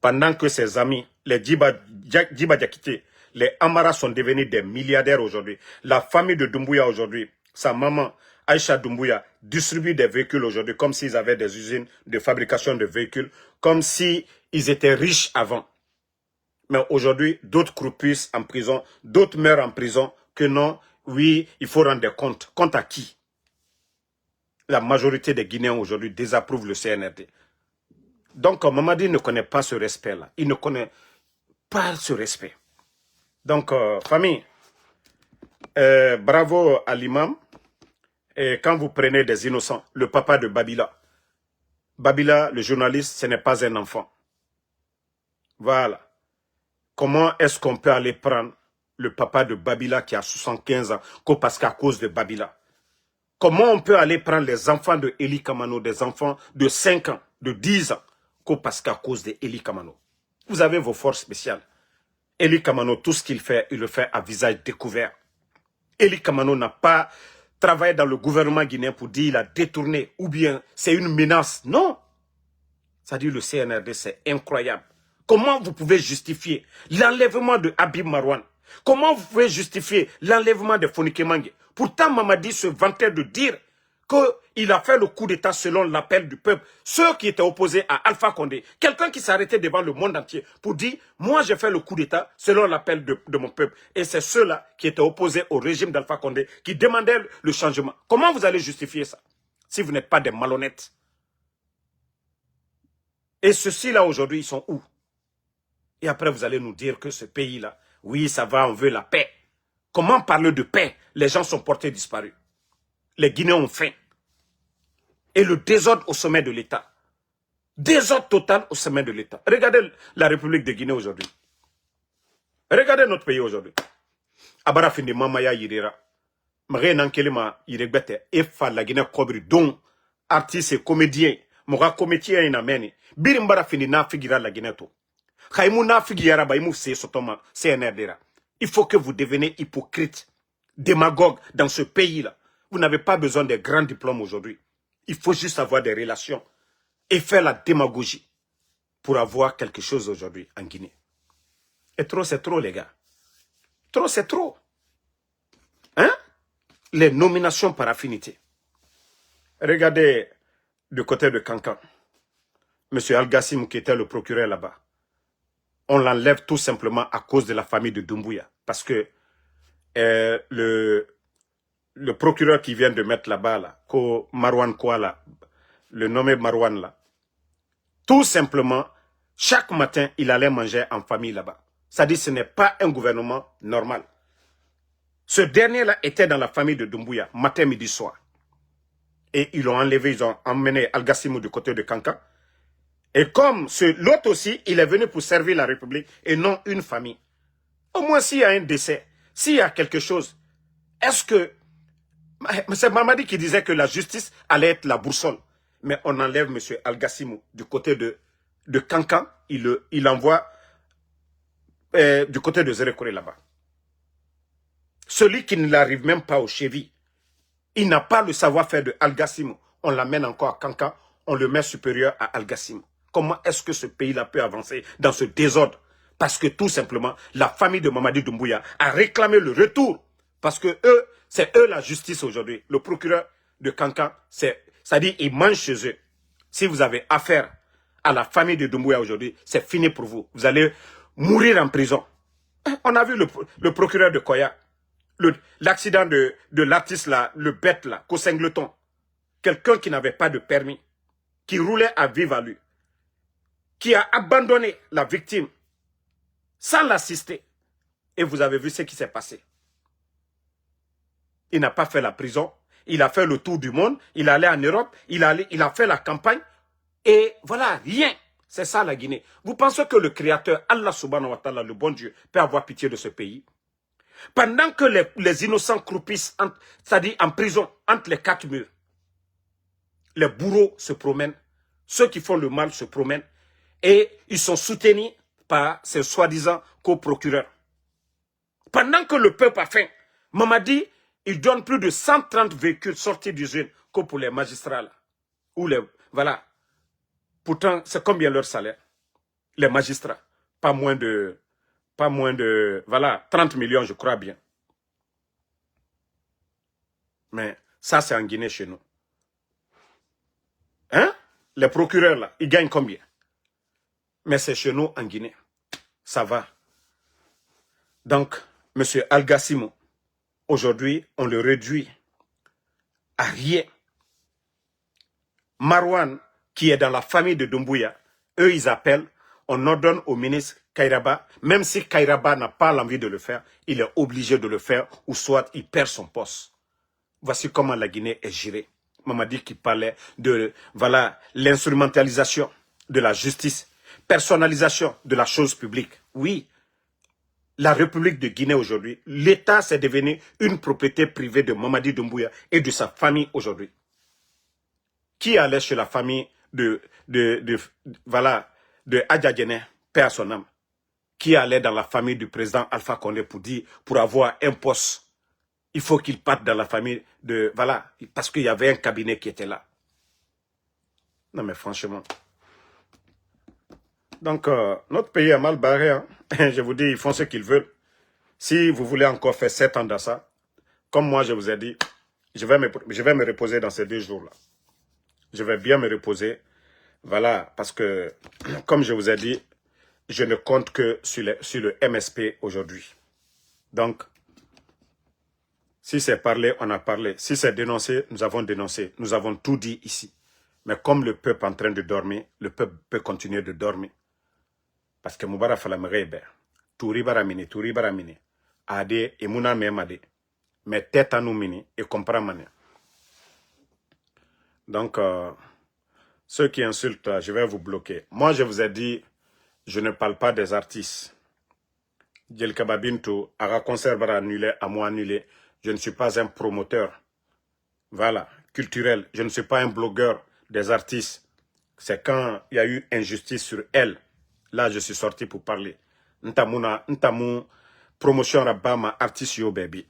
Pendant que ses amis, les Djiba Diakité, les Amara sont devenus des milliardaires aujourd'hui. La famille de Doumbouya aujourd'hui, sa maman, Aïcha Doumbouya, distribue des véhicules aujourd'hui comme s'ils avaient des usines de fabrication de véhicules, comme s'ils étaient riches avant. Mais aujourd'hui, d'autres croupissent en prison, d'autres meurent en prison, que non, oui, il faut rendre des comptes. Compte à qui? La majorité des Guinéens aujourd'hui désapprouvent le CNRD. Donc, Mamadi ne connaît pas ce respect-là. Il ne connaît pas ce respect. Donc, famille, bravo à l'imam. Et quand vous prenez des innocents, le papa de Babila, le journaliste, ce n'est pas un enfant. Voilà. Comment est-ce qu'on peut aller prendre le papa de Babila qui a 75 ans, parce qu'à cause de Babila? Comment on peut aller prendre les enfants de Eli Kamano, des enfants de 5 ans, de 10 ans, parce qu'à cause de Eli Kamano? Vous avez vos forces spéciales. Eli Kamano, tout ce qu'il fait, il le fait à visage découvert. Eli Kamano n'a pas travaillé dans le gouvernement guinéen pour dire qu'il a détourné, ou bien c'est une menace. Non. Ça dit le CNRD, c'est incroyable. Comment vous pouvez justifier l'enlèvement de Habib Marouane? Comment vous pouvez justifier l'enlèvement de Fonike Mange? Pourtant, Mamadi se vantait de dire qu'il a fait le coup d'État selon l'appel du peuple. Ceux qui étaient opposés à Alpha Condé, quelqu'un qui s'arrêtait devant le monde entier pour dire « Moi, j'ai fait le coup d'État selon l'appel de mon peuple. » Et c'est ceux-là qui étaient opposés au régime d'Alpha Condé qui demandaient le changement. Comment vous allez justifier ça si vous n'êtes pas des malhonnêtes? Et ceux-ci-là, aujourd'hui, ils sont où? Et après, vous allez nous dire que ce pays-là, oui, ça va, on veut la paix. Comment parler de paix? Les gens sont portés disparus. Les Guinéens ont faim. Et le désordre au sommet de l'État. Désordre total au sommet de l'État. Regardez la République de Guinée aujourd'hui. Regardez notre pays aujourd'hui. Abara Findi Mamaya Yirira. Mare Nankelema Yiregbete. Efa la Guinée Kobri. Don, artiste et comédien. Moga comédien inameni. Birimbara Findi na figira la Guinée to. Khaimou na figira ba imu se sotoma CNRD. Il faut que vous deveniez hypocrite, démagogue dans ce pays-là. Vous n'avez pas besoin de grands diplômes aujourd'hui. Il faut juste avoir des relations et faire la démagogie pour avoir quelque chose aujourd'hui en Guinée. Et trop, c'est trop, les gars. Trop, c'est trop. Hein? Les nominations par affinité. Regardez du côté de Kankan. M. Al-Gassim, qui était le procureur là-bas. On l'enlève tout simplement à cause de la famille de Doumbouya. Parce que le procureur qui vient de mettre là-bas, là, Marouane Kouala, le nommé Marouane là, tout simplement, chaque matin, il allait manger en famille là-bas. Ça dit, ce n'est pas un gouvernement normal. Ce dernier-là était dans la famille de Doumbouya, matin, midi, soir. Et ils l'ont enlevé, ils ont emmené Al-Gassimou du côté de Kankan. Et comme l'autre aussi, il est venu pour servir la République et non une famille. Au moins, s'il y a un décès, s'il y a quelque chose, est-ce que... C'est Mamadi qui disait que la justice allait être la boussole. Mais on enlève M. Al-Gassimou du côté de Kankan, il l'envoie du côté de Zérekore là-bas. Celui qui ne l'arrive même pas aux chevilles, Il n'a pas le savoir-faire de Al-Gassimo. On l'amène encore à Kankan, on le met supérieur à Al-Gassimo. Comment est-ce que ce pays-là peut avancer dans ce désordre? Parce que tout simplement, la famille de Mamadi Doumbouya a réclamé le retour. Parce que eux, c'est eux la justice aujourd'hui. Le procureur de Kankan, c'est-à-dire ils mangent chez eux. Si vous avez affaire à la famille de Doumbouya aujourd'hui, c'est fini pour vous. Vous allez mourir en prison. On a vu le procureur de Koya, l'accident de l'artiste là, le bête là, Kosengleton. Quelqu'un qui n'avait pas de permis, qui roulait à vive allure, qui a abandonné la victime sans l'assister. Et vous avez vu ce qui s'est passé. Il n'a pas fait la prison, il a fait le tour du monde, il allait en Europe, il a fait la campagne, et voilà, rien. C'est ça la Guinée. Vous pensez que le Créateur, Allah subhanahu wa ta'ala, le bon Dieu, peut avoir pitié de ce pays? Pendant que les innocents croupissent, c'est-à-dire en prison, entre les quatre murs, les bourreaux se promènent, ceux qui font le mal se promènent, et ils sont soutenus par ces soi-disant coprocureurs. Pendant que le peuple a faim, Mamadi, il donne plus de 130 véhicules sortis d'usine que pour les magistrats. Là. Ou les, voilà. Pourtant, c'est combien leur salaire? Les magistrats. Pas moins de, voilà, 30 millions, je crois bien. Mais ça, c'est en Guinée chez nous. Hein? Les procureurs, là, ils gagnent combien? Mais c'est chez nous, en Guinée. Ça va. Donc, M. Al-Gassimo, aujourd'hui, on le réduit à rien. Marwan, qui est dans la famille de Doumbouya, eux, ils appellent, on ordonne au ministre Kairaba, même si Kairaba n'a pas l'envie de le faire, il est obligé de le faire, ou soit il perd son poste. Voici comment la Guinée est gérée. Mamadi qui parlait de, voilà, l'instrumentalisation de la justice, personnalisation de la chose publique. Oui, la République de Guinée aujourd'hui, l'État c'est devenu une propriété privée de Mamadi Doumbouya et de sa famille aujourd'hui. Qui allait chez la famille de Adja Djené, père à son âme? Qui allait dans la famille du président Alpha Condé pour dire, pour avoir un poste, il faut qu'il parte dans la famille de, voilà, parce qu'il y avait un cabinet qui était là. Non mais franchement. Donc, notre pays est mal barré. Hein. Je vous dis, ils font ce qu'ils veulent. Si vous voulez encore faire 7 ans dans ça, comme moi je vous ai dit, je vais me reposer dans ces 2 jours-là. Je vais bien me reposer. Voilà, parce que, comme je vous ai dit, je ne compte que sur le MSP aujourd'hui. Donc, si c'est parlé, on a parlé. Si c'est dénoncé, nous avons dénoncé. Nous avons tout dit ici. Mais comme le peuple est en train de dormir, le peuple peut continuer de dormir. Parce que Moubara Falamrebe, Touri Baramini, Ade et Mouna Memade, mais tête à nous mini et comprendre. Donc, ceux qui insultent, je vais vous bloquer. Moi, je vous ai dit, je ne parle pas des artistes. Djel Kababinto, Ara Concert va annuler, à moi annuler. Je ne suis pas un promoteur, voilà, culturel. Je ne suis pas un blogueur des artistes. C'est quand il y a eu injustice sur elle. Là, je suis sorti pour parler. Ntamu promotion rabama artiste yo baby.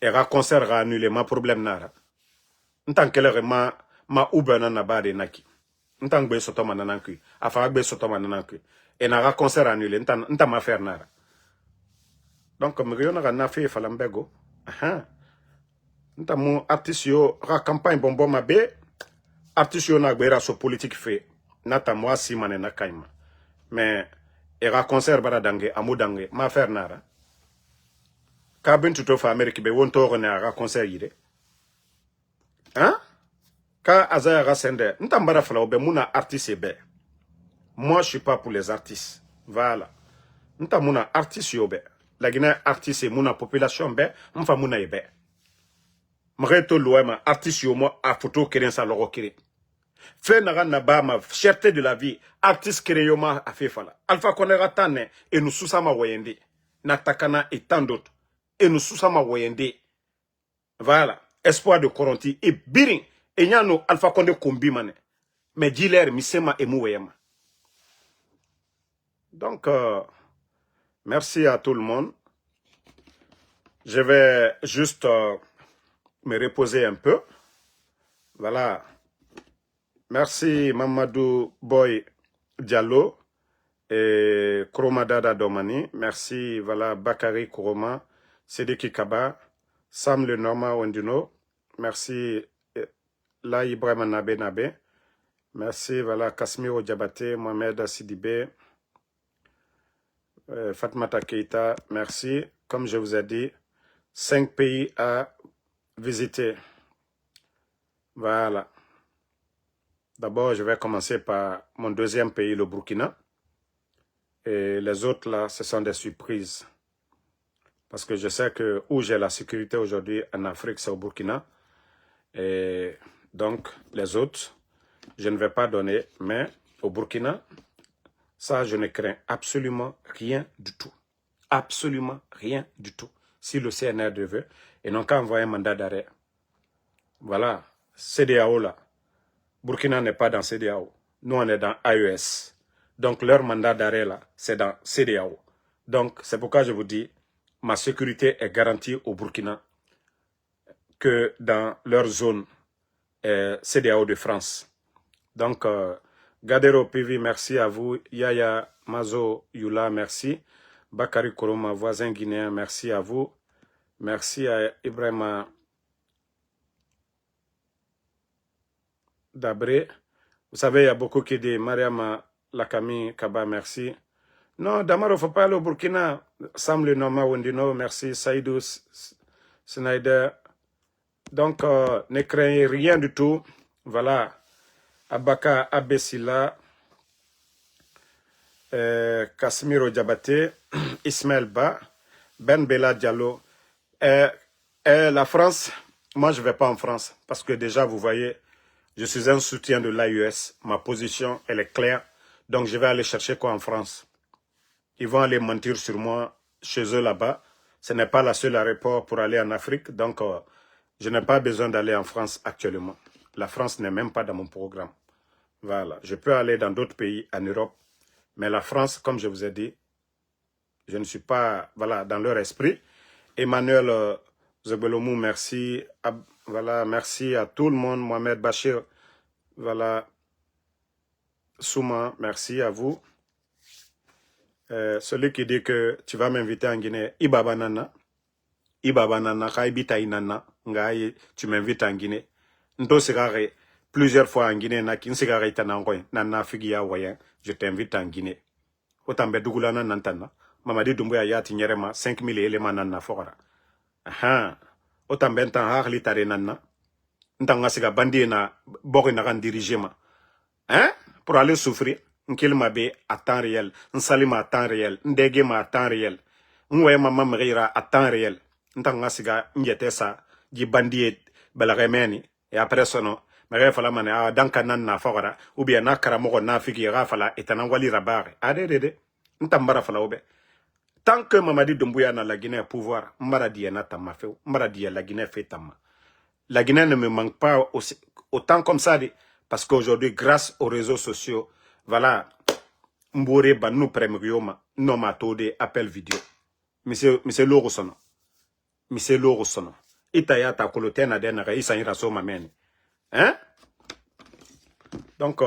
Era concert ra annulé ma problème nara. Ntankelere ma Uber na bade naki. Ntangbe sotoma nananki. Afa gbe sotoma nananki. Et nara concert annulé ntama faire nara. Donc mriyo na na fe falambego. Aha. Ntamu artiste yo ra campagne bonbon mabe. Artiste yo na gbera so politique fait. Nata moi si mané na kaima. Mais era concert bara dange amudange ma faire nara. Ka bintu to fa Amerique be won to ne ara concert yide. Hein? Ka azaya ra sende ntambara fala obe muna artiste be. Moi je suis pas pour les artistes. Voilà. Ntamuna artiste yo be. La Guinée artiste muna population be, mfa muna yebe. Mreto loema artiste yo mo a photo keren sa logo kere. Fait naga naba ma cherté de la vie, artiste créoma a fait fala. Alpha Konera tane et nous sous-sama wayende. Natakana et tant d'autres. Et nous sous-sama wayende. Voilà. Espoir de Coronti et Biring. Et nyano Alpha Condé kombi mane. Mais Giler misema et mouweyama. Donc, merci à tout le monde. Je vais juste me reposer un peu. Voilà. Merci Mamadou Boy Diallo et Kroma Dada Domani. Merci, voilà, Bakari Kouroma, Sedeki Kaba, Sam Le Norma Wendino. Merci, La Ibrahim Nabe Nabe. Merci, voilà, Kasmiro Diabaté, Mohamed Sidibé, Fatmata Keita. Merci. Comme je vous ai dit, 5 pays à visiter. Voilà. D'abord, je vais commencer par mon deuxième pays, le Burkina. Et les autres, là, ce sont des surprises. Parce que je sais que où j'ai la sécurité aujourd'hui en Afrique, c'est au Burkina. Et donc, les autres, je ne vais pas donner. Mais au Burkina, ça, je ne crains absolument rien du tout. Absolument rien du tout. Si le CNRD veut, et non qu'à envoyer un mandat d'arrêt. Voilà, CEDEAO là. Burkina n'est pas dans CEDEAO. Nous, on est dans AES. Donc, leur mandat d'arrêt là, c'est dans CEDEAO. Donc, c'est pourquoi je vous dis, ma sécurité est garantie au Burkina que dans leur zone CEDEAO de France. Donc, Gadero PV, merci à vous. Yaya Mazo Yula, merci. Bakari Koroma, voisin guinéen, merci à vous. Merci à Ibrahima Dabré. Vous savez, il y a beaucoup qui disent Mariama Lakami Kaba, merci. Non, Damaro, il ne faut pas aller au Burkina. Sam Le Norma Wendino, merci. Saïdou Snyder. Donc, ne craignez rien du tout. Voilà. Abaka Abessila, Kasmiro Diabaté, Ismaël Ba, Ben Bella Diallo. La France, moi je ne vais pas en France. Parce que déjà, vous voyez, je suis un soutien de l'AES. Ma position, elle est claire. Donc, je vais aller chercher quoi en France? Ils vont aller mentir sur moi chez eux là-bas. Ce n'est pas la seule aéroport pour aller en Afrique. Donc, je n'ai pas besoin d'aller en France actuellement. La France n'est même pas dans mon programme. Voilà. Je peux aller dans d'autres pays en Europe. Mais la France, comme je vous ai dit, je ne suis pas voilà, dans leur esprit. Emmanuel Zebelomou, merci. Voilà, merci à tout le monde. Mohamed Bachir, voilà. Souma, merci à vous. Celui qui dit que tu vas m'inviter en Guinée, Ibabanana, Kaibitainana, Ngaï, tu m'invites en Guinée. Ndo sigare, plusieurs fois en Guinée, Nakin sigare tanangoy, Nana Figia Wayan, je t'invite en Guinée. Autant Bedougulana Nantana, Mamadi Doumbouya Yati Nyerema, 5000 éléments Nana Fora. Aha, autant Bentan Harli Tare Nana, Ntanga Siga Bandi na Bori Naran dirigema. Hein? Pour aller souffrir. Nkilma be à temps réel, Nsalima à temps réel, Ndegema à temps réel, Nwe Mama Mreira à temps réel, Ntanga Siga Njetesa, Djibandi Balagemeni, et après son Mare Fala Mane, ah, Dankanan na Fora, ou bien Nakaramogo na Figi Rafala, et Tanangwali Rabare, Adede, Ntambara Fala Obe. Tant que Mamadi Doumbouya na la Guinée pouvoir, Maradi Nata Mafeu, Maradi la Guinée fait tama. La Guinée ne me manque pas aussi, autant comme ça, parce qu'aujourd'hui, grâce aux réseaux sociaux, voilà, Mbore Banou Premirioma, Noma Tode, appel vidéo. Monsieur Lorosono. Monsieur Lorosono. Itayata Kolotena Denara, Isaïra Soma Meni. Hein? Donc,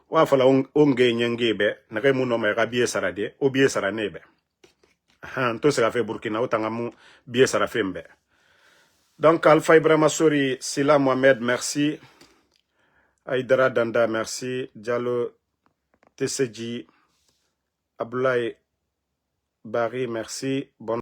wafala onge nyangebe, Naremu Noma Rabie Sarade, Obie Saranebe. Tout ça fait Burkina, Otangamu, Bie Sarafembe. Donc, Alpha Ibrahima Sori, Sila Mohamed, merci. Aïdara Danda, merci. Diallo TCG, Abdoulaye Barry, merci. Bon